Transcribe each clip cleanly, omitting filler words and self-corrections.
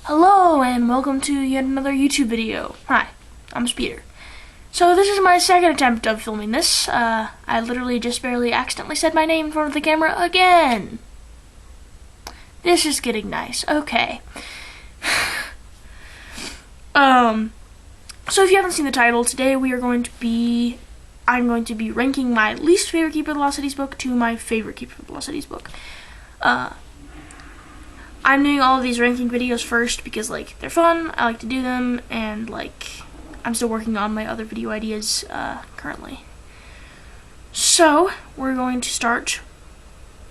Hello and welcome to yet another YouTube video. Hi, I'm Speeder. So this is my second attempt of filming this. I literally just barely accidentally said my name in front of the camera again. This is getting nice. Okay. So if you haven't seen the title, today I'm going to be ranking my least favorite Keeper of the Lost Cities book to my favorite Keeper of the Lost Cities book. I'm doing all of these ranking videos first because, they're fun, I like to do them, and, I'm still working on my other video ideas, currently. So, we're going to start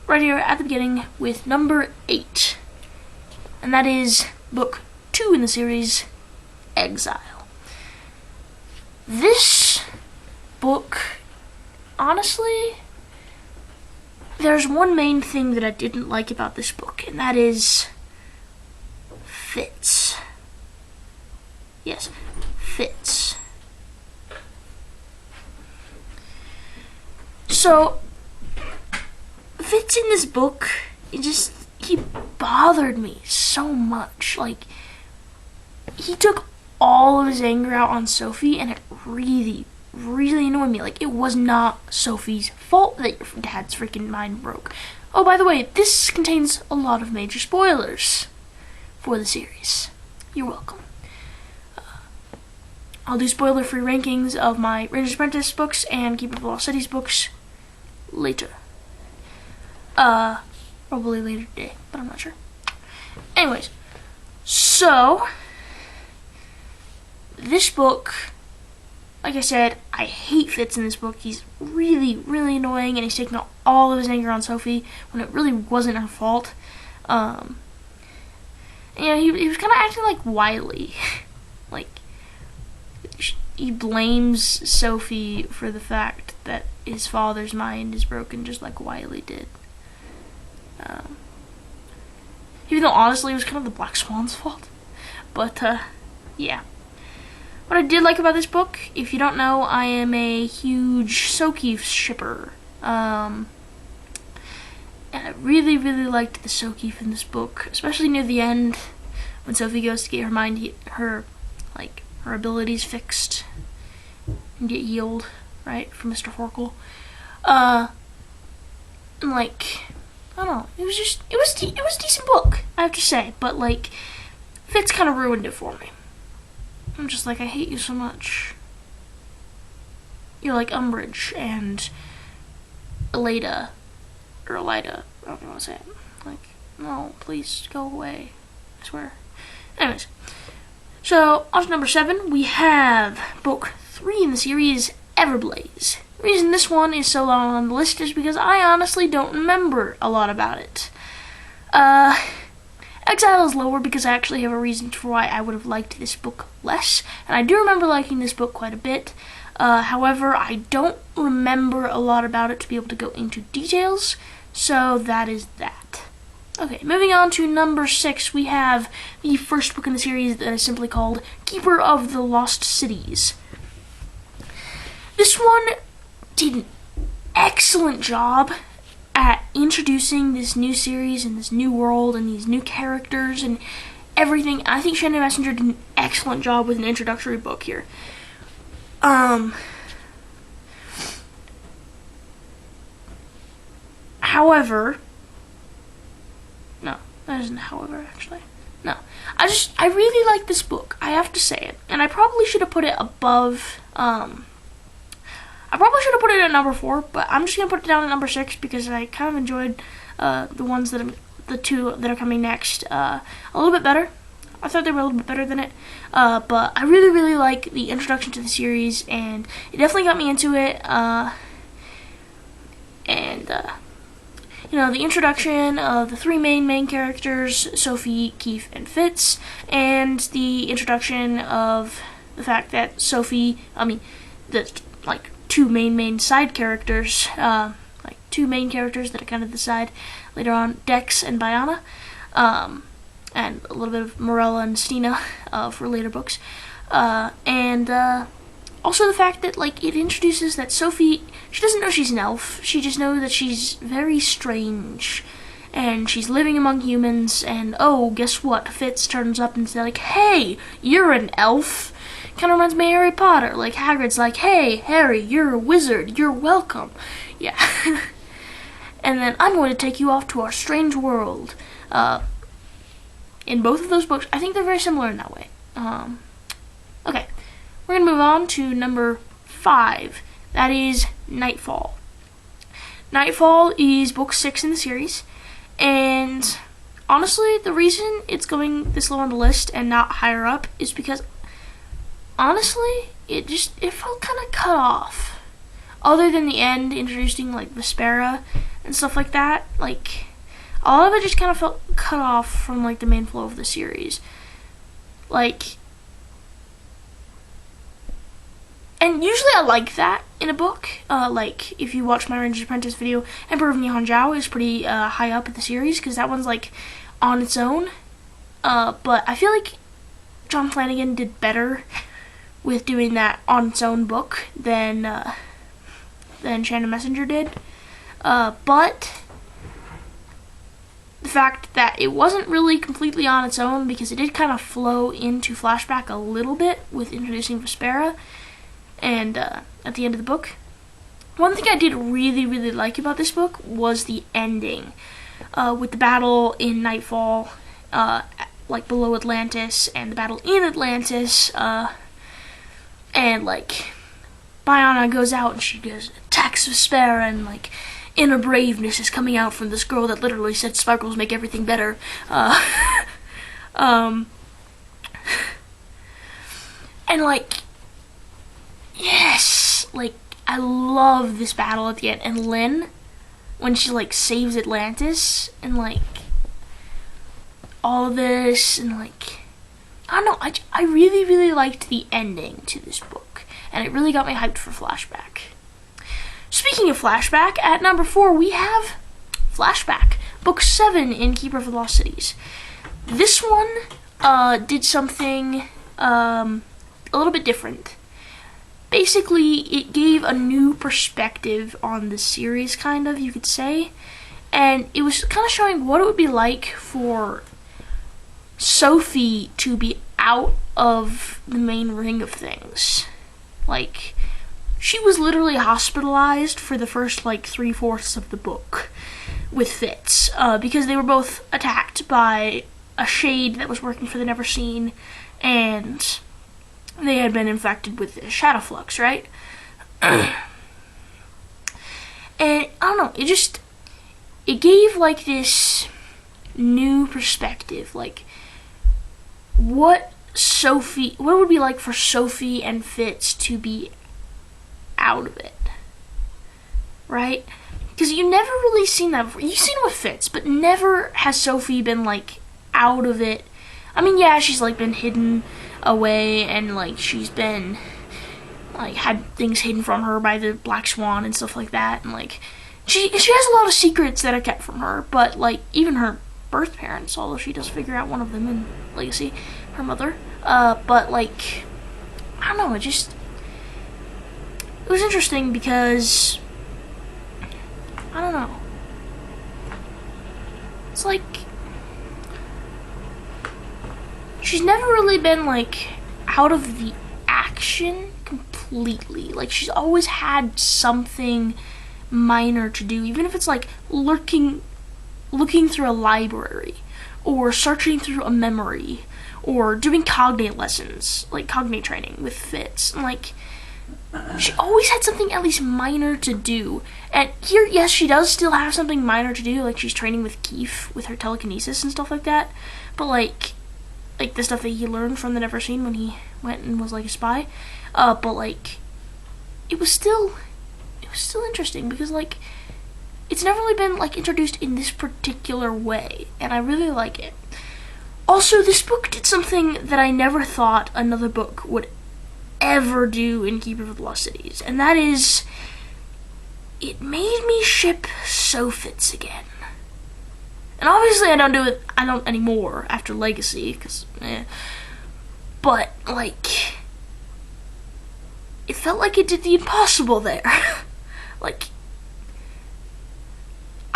right here at the beginning with number 8. And that is book 2 in the series, Exile. This book, honestly, there's one main thing that I didn't like about this book, and that is Fitz. Yes, Fitz. So, Fitz in this book, he bothered me so much. He took all of his anger out on Sophie, and it really annoyed me. It was not Sophie's fault that your dad's freaking mind broke. Oh, by the way, this contains a lot of major spoilers for the series. You're welcome. I'll do spoiler-free rankings of my Ranger's Apprentice books and Keeper of the Lost Cities books later. Probably later today, but I'm not sure. Anyways, so this book, like I said, I hate Fitz in this book. He's really annoying, and he's taking out all of his anger on Sophie when it really wasn't her fault. He was kind of acting like Wiley. He blames Sophie for the fact that his father's mind is broken, just like Wiley did. Even though, honestly, it was kind of the Black Swan's fault. But, yeah. What I did like about this book, if you don't know, I am a huge Sokeef shipper. And I really liked the Sokeef in this book, especially near the end when Sophie goes to get her abilities fixed and get healed, right, from Mr. Horkle. I don't know, it was a decent book, I have to say, but Fitz kind of ruined it for me. I'm just I hate you so much. You're like Umbridge and Elida, or Elida, I don't know what to say it. No, please, go away, I swear. Anyways, so, on to number 7, we have book 3 in the series, Everblaze. The reason this one is so long on the list is because I honestly don't remember a lot about it. Exile is lower because I actually have a reason for why I would have liked this book less, and I do remember liking this book quite a bit. However, I don't remember a lot about it to be able to go into details, so that is that. Okay, moving on to number 6, we have the first book in the series that is simply called Keeper of the Lost Cities. This one did an excellent job at introducing this new series and this new world and these new characters and everything. I think Shannon Messenger did an excellent job with an introductory book here. However, no, that isn't however, actually. No. I really like this book. I have to say it. And I probably should have put it above, I probably should have put it at number 4, but I'm just going to put it down at number 6 because I kind of enjoyed, the two that are coming next, a little bit better. I thought they were a little bit better than it, but I really like the introduction to the series, and it definitely got me into it, the introduction of the 3 main characters, Sophie, Keith, and Fitz, and the introduction of the fact that the 2 main side characters, 2 main characters that are kind of the side later on, Dex and Biana, and a little bit of Morella and Stina for later books, and also the fact that it introduces that Sophie, she doesn't know she's an elf, she just knows that she's very strange, and she's living among humans, and oh, guess what? Fitz turns up and says, like, hey, you're an elf. Kind of reminds me of Harry Potter. Like, Hagrid's like, hey, Harry, you're a wizard. You're welcome. Yeah. And then I'm going to take you off to our strange world. In both of those books, I think they're very similar in that way. Okay. We're going to move on to number 5. That is Nightfall. Nightfall is book 6 in the series. And honestly, the reason it's going this low on the list and not higher up is because, honestly, it felt kind of cut off. Other than the end, introducing, like, Vespera and stuff like that, like, all of it just kind of felt cut off from, like, the main flow of the series. Like, and usually I like that in a book. Like, if you watch my Ranger's Apprentice video, Emperor of Nihonjou is pretty high up in the series, because that one's, like, on its own. But I feel like John Flanagan did better with doing that on its own book than Shannon Messenger did. But the fact that it wasn't really completely on its own, because it did kind of flow into flashback a little bit with introducing Vespera and at the end of the book. One thing I did really, really like about this book was the ending, with the battle in Nightfall, like below Atlantis, and the battle in Atlantis, and like Biana goes out and she attacks Vespera, and like inner braveness is coming out from this girl that literally said sparkles make everything better. And like, yes, like, I love this battle at the end. And Lynn, when she like saves Atlantis, and like all this, and like, I don't know, I really, really liked the ending to this book, and it really got me hyped for flashback. Speaking of flashback, at number 4 we have Flashback, book 7 in Keeper of the Lost Cities. This one did something a little bit different. Basically, it gave a new perspective on the series, kind of, you could say, and it was kind of showing what it would be like for Sophie to be out of the main ring of things. Like, she was literally hospitalized for the first, like, 3/4 of the book with Fitz, because they were both attacked by a shade that was working for the Neverseen, and they had been infected with the Shadow Flux, right? And, I don't know, it gave, like, this new perspective, like, what it would be like for Sophie and Fitz to be out of it, right? Because you've never really seen that before. You've seen it with Fitz, but never has Sophie been, like, out of it. I mean, yeah, she's, like, been hidden away, and, like, she's been, like, had things hidden from her by the Black Swan and stuff like that, and, like, she has a lot of secrets that are kept from her, but, like, even her birth parents, although she does figure out one of them in Legacy, her mother, but, like, I don't know, it was interesting because, I don't know, it's like, she's never really been, like, out of the action completely. Like, she's always had something minor to do, even if it's, like, looking through a library, or searching through a memory, or doing cognate lessons, like cognate training with Fitz, and, like, she always had something at least minor to do. And here, yes, she does still have something minor to do, like she's training with Keith with her telekinesis and stuff like that, but, like the stuff that he learned from the Neverseen when he went and was, like, a spy, but, like, it was still interesting, because, like, it's never really been, like, introduced in this particular way, and I really like it. Also, this book did something that I never thought another book would ever do in Keeper of the Lost Cities, and that is, it made me ship Sophitz again. And obviously I don't anymore after Legacy, because, but, like, it felt like it did the impossible there. Like,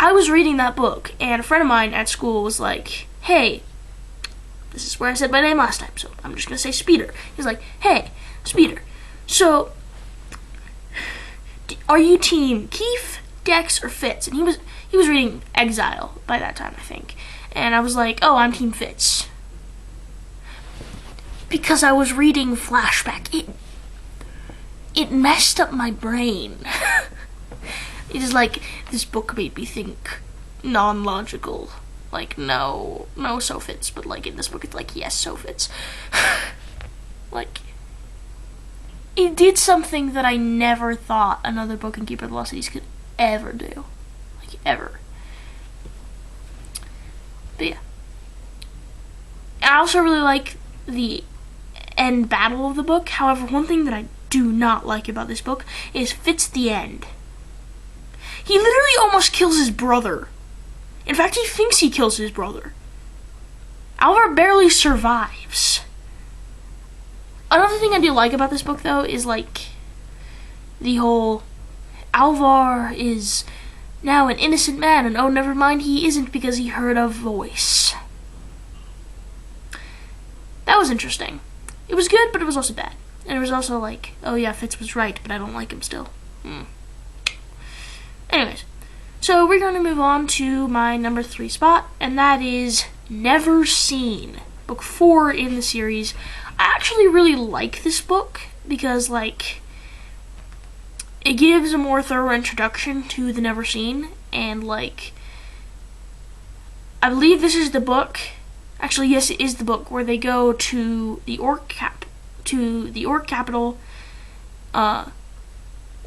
I was reading that book, and a friend of mine at school was like, hey, this is where I said my name last time, so I'm just going to say Speeder. He's like, hey, Speeder, so are you team Keith, Dex, or Fitz? And he was reading Exile by that time, I think. And I was like, oh, I'm team Fitz. Because I was reading Flashback. It messed up my brain. It is like, this book made me think non-logical. Like, no, so Fitz. But like, in this book, it's like, yes, so Fitz. Like, it did something that I never thought another book in Keeper of the Lost Cities could ever do. Like, ever. But yeah. I also really like the end battle of the book. However, one thing that I do not like about this book is Fitz the End. He literally almost kills his brother. In fact, he thinks he kills his brother. Alvar barely survives. Another thing I do like about this book, though, is like the whole Alvar is now an innocent man, and oh, never mind, he isn't because he heard a voice. That was interesting. It was good, but it was also bad. And it was also like, oh yeah, Fitz was right, but I don't like him still. Anyways, so we're going to move on to my number 3 spot, and that is Never Seen, book 4 in the series. I actually really like this book because, like, it gives a more thorough introduction to the Never Seen, and, like, I believe this is the book. Actually, yes, it is the book where they go to the orc capital.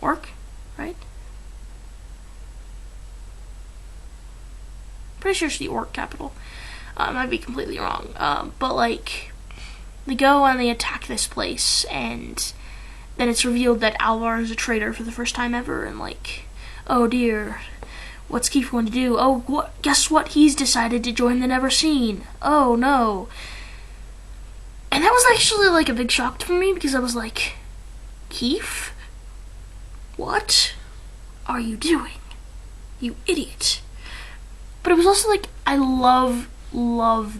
Orc, right? Pretty sure it's the orc capital. I might be completely wrong. But like, they go and they attack this place, and then it's revealed that Alvar is a traitor for the first time ever, and like, oh dear, what's Keith going to do? Oh, guess what? He's decided to join the Never Seen. Oh no. And that was actually like a big shock for me, because I was like, Keith? What are you doing? You idiot. But it was also like, I love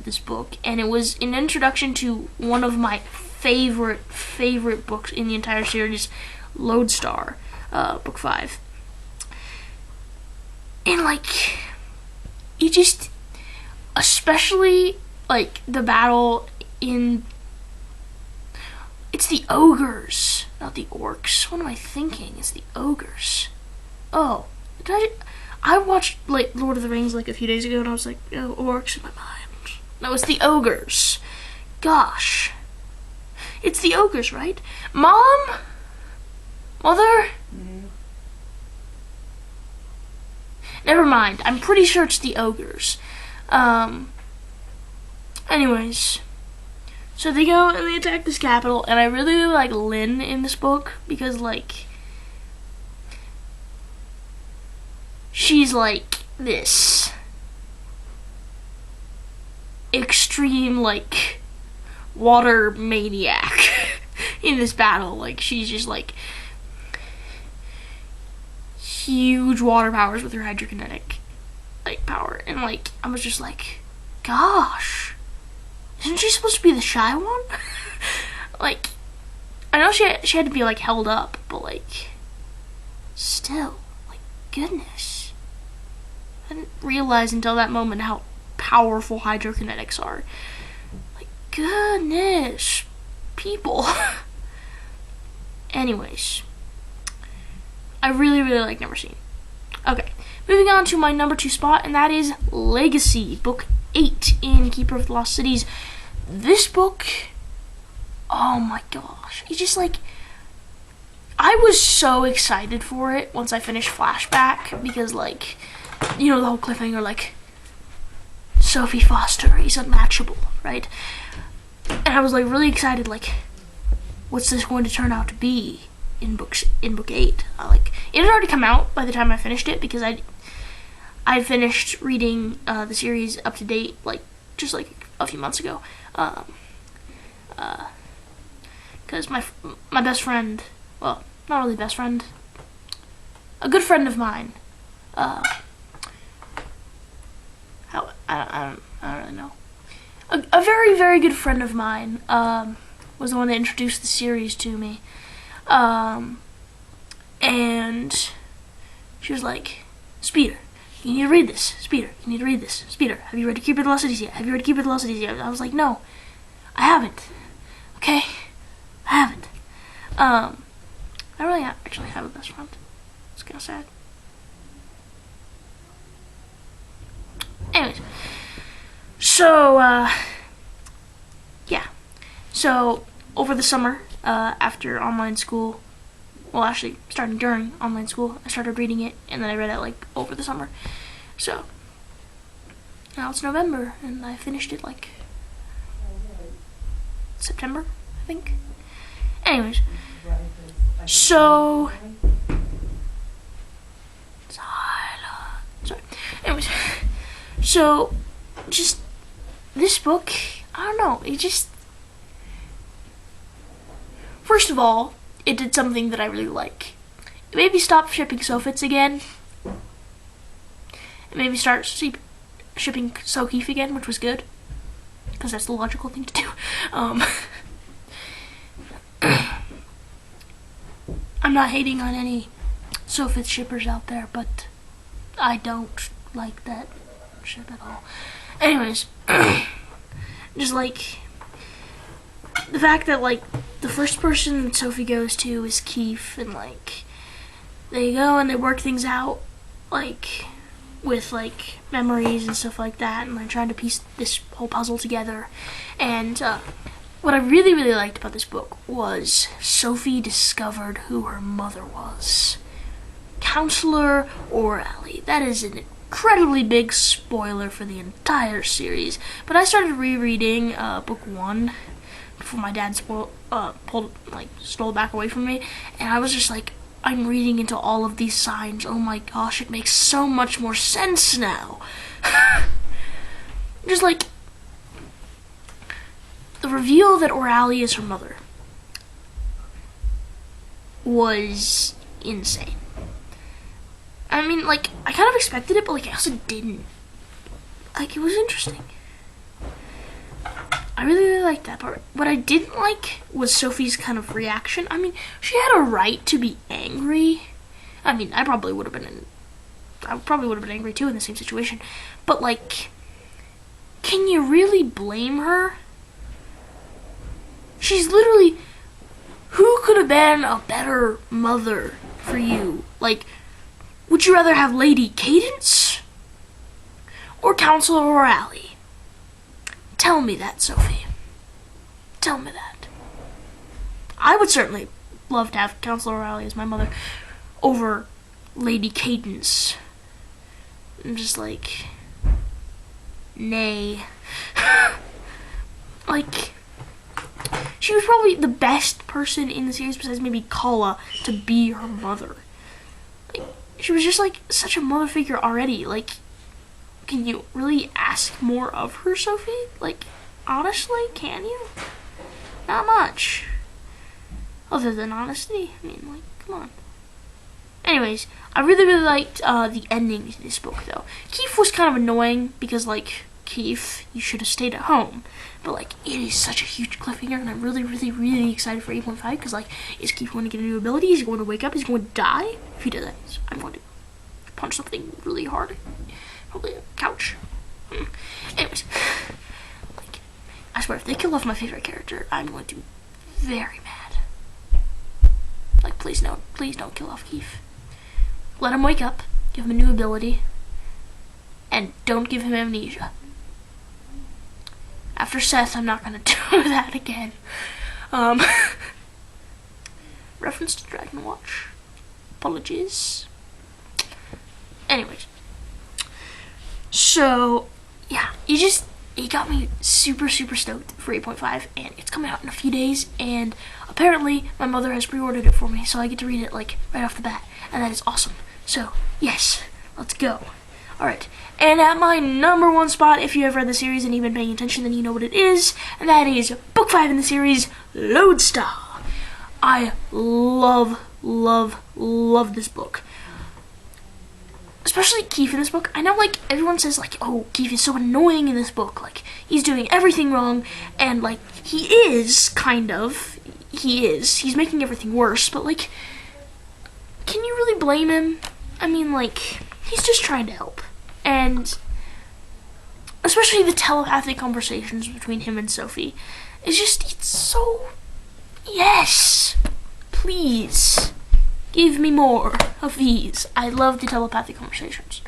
this book, and it was an introduction to one of my favorite books in the entire series, Lodestar, book 5. And like, it just, especially like the battle in, it's the ogres, not the orcs. What am I thinking? It's the ogres. Oh, I watched like Lord of the Rings like a few days ago, and I was like, oh, orcs in my mind. No, it's the ogres. Gosh. It's the ogres, right? Mom? Mother? Never mind. I'm pretty sure it's the ogres. Anyways. So they go and they attack this capital, and I really like Lynn in this book, because like, she's like this extreme like water maniac in this battle. Like, she's just like huge water powers with her hydrokinetic like power, and like, I was just like, gosh, isn't she supposed to be the shy one? Like, I know she had to be like held up, but like, still, like, goodness, I didn't realize until that moment how powerful hydrokinetics are. Like, goodness, people. Anyways, I really like Never Seen. Okay, moving on to my number 2 spot, and that is Legacy, book 8 in Keeper of the Lost Cities. This book, oh my gosh, it's just like, I was so excited for it once I finished Flashback, because like, you know, the whole cliffhanger, like, Sophie Foster is unmatchable, right? And I was like really excited, like, what's this going to turn out to be in book 8? Like, it had already come out by the time I finished it, because I finished reading the series up to date, like, just like a few months ago, because my best friend, well, not really best friend, a good friend of mine, I don't really know. A very, very good friend of mine was the one that introduced the series to me. And she was like, Speeder, you need to read this. Speeder, you need to read this. Speeder, have you read KOTLC yet? Have you read KOTLC yet? I was like, no, I haven't. Okay? I haven't. I don't really actually have a best friend. It's kind of sad. Anyways. So, yeah. So, over the summer, after online school, well, actually, starting during online school, I started reading it, and then I read it, like, over the summer. So, now it's November, and I finished it, like, September, I think. Anyways, so, sorry. Anyways, so, just, this book, I don't know, it just, first of all, it did something that I really like. It made me stop shipping Sofits again. It made me start shipping Sokeef again, which was good, because that's the logical thing to do. I'm not hating on any Sofits shippers out there, but I don't like that ship at all. Anyways, just like the fact that like the first person Sophie goes to is Keith, and like they go and they work things out like with like memories and stuff like that, and they're trying to piece this whole puzzle together. And what I really, really liked about this book was Sophie discovered who her mother was. Counselor O'Reilly. That is an incredibly big spoiler for the entire series. But I started rereading book 1 before my dad stole it back away from me, and I was just like, I'm reading into all of these signs. Oh my gosh, it makes so much more sense now. Just like the reveal that O'Reilly is her mother was insane. I mean, like, I kind of expected it, but like I also didn't. Like, it was interesting. I really, really liked that part. What I didn't like was Sophie's kind of reaction. I mean, she had a right to be angry. I mean, I probably would have been angry too in the same situation. But like, can you really blame her? She's literally, who could have been a better mother for you? Like, would you rather have Lady Cadence or Counselor O'Reilly? Tell me that, Sophie. Tell me that. I would certainly love to have Counselor O'Reilly as my mother over Lady Cadence. I'm just like, nay. Like, she was probably the best person in the series besides maybe Kala to be her mother. Like, she was just like such a mother figure already. Like, can you really ask more of her, Sophie? Like, honestly, can you? Not much. Other than honesty. I mean, like, come on. Anyways, I really, really liked the ending to this book, though. Keith was kind of annoying because, like, Keith, you should have stayed at home. But, like, it is such a huge cliffhanger, and I'm really, really, really excited for 8.5 because, like, is Keith going to get a new ability? Is he going to wake up? Is he going to die? If he doesn't, I'm going to punch something really hard. Probably a couch. Anyways, like, I swear, if they kill off my favorite character, I'm going to be very mad. Like, please don't kill off Keith. Let him wake up, give him a new ability, and don't give him amnesia. After Seth, I'm not gonna do that again. Reference to Dragon Watch. Apologies. Anyways. So, yeah, it got me super, super stoked for 8.5, and it's coming out in a few days, and apparently my mother has pre-ordered it for me, so I get to read it, like, right off the bat, and that is awesome. So, yes, let's go. Alright, and at my number 1 spot, if you have read the series and you've been paying attention, then you know what it is, and that is book 5 in the series, Lodestar. I love, love, love this book. especially Keith in this book. I know, like, everyone says, like, oh, Keith is so annoying in this book. Like, he's doing everything wrong. And, like, he is, kind of. He is. He's making everything worse. But, like, can you really blame him? I mean, like, he's just trying to help. And especially the telepathic conversations between him and Sophie. It's so... Yes! Please. Give me more of these. I love the telepathic conversations.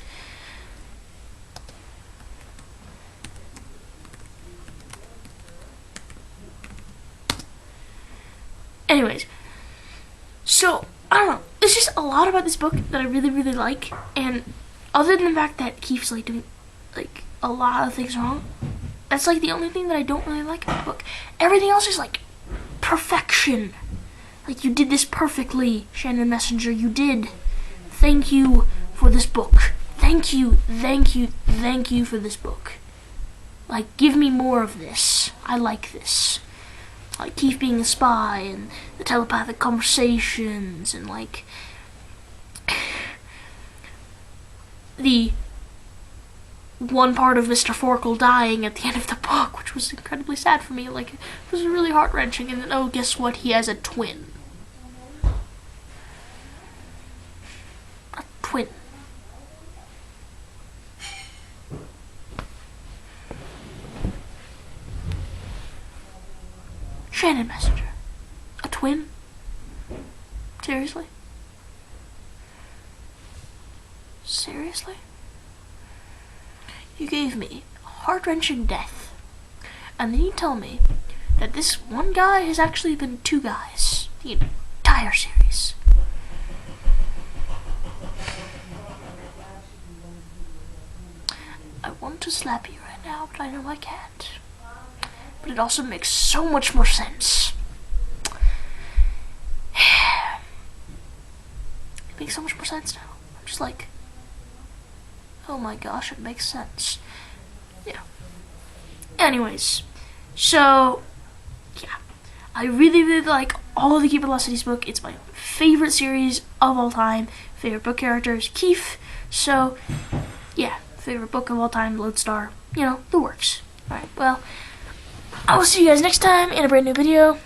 Anyways, so, I don't know. There's just a lot about this book that I really, really like. And other than the fact that Keith's, like, doing, like, a lot of things wrong, that's, like, the only thing that I don't really like about the book. Everything else is, like, perfection. Like, you did this perfectly, Shannon Messenger. You did. Thank you for this book. Thank you, thank you, thank you for this book. Like, give me more of this. I like this. Like, Keith being a spy, and the telepathic conversations, and, like, the one part of Mr. Forkle dying at the end of the book, which was incredibly sad for me. Like, it was really heart-wrenching. And then, oh, guess what? He has a twin. A twin. Shannon Messenger. A twin? Seriously? Seriously? You gave me a heart-wrenching death, and then you tell me that this one guy has actually been two guys the entire series. I want to slap you right now, but I know I can't. But it also makes so much more sense. It makes so much more sense now. I'm just like, oh my gosh, it makes sense. Yeah. Anyways, so, yeah. I really, really like all of the KOTLC's book. It's my favorite series of all time. Favorite book character is Keith. So, yeah. Favorite book of all time, Lodestar. You know, the works. Alright, well, I will see you guys next time in a brand new video.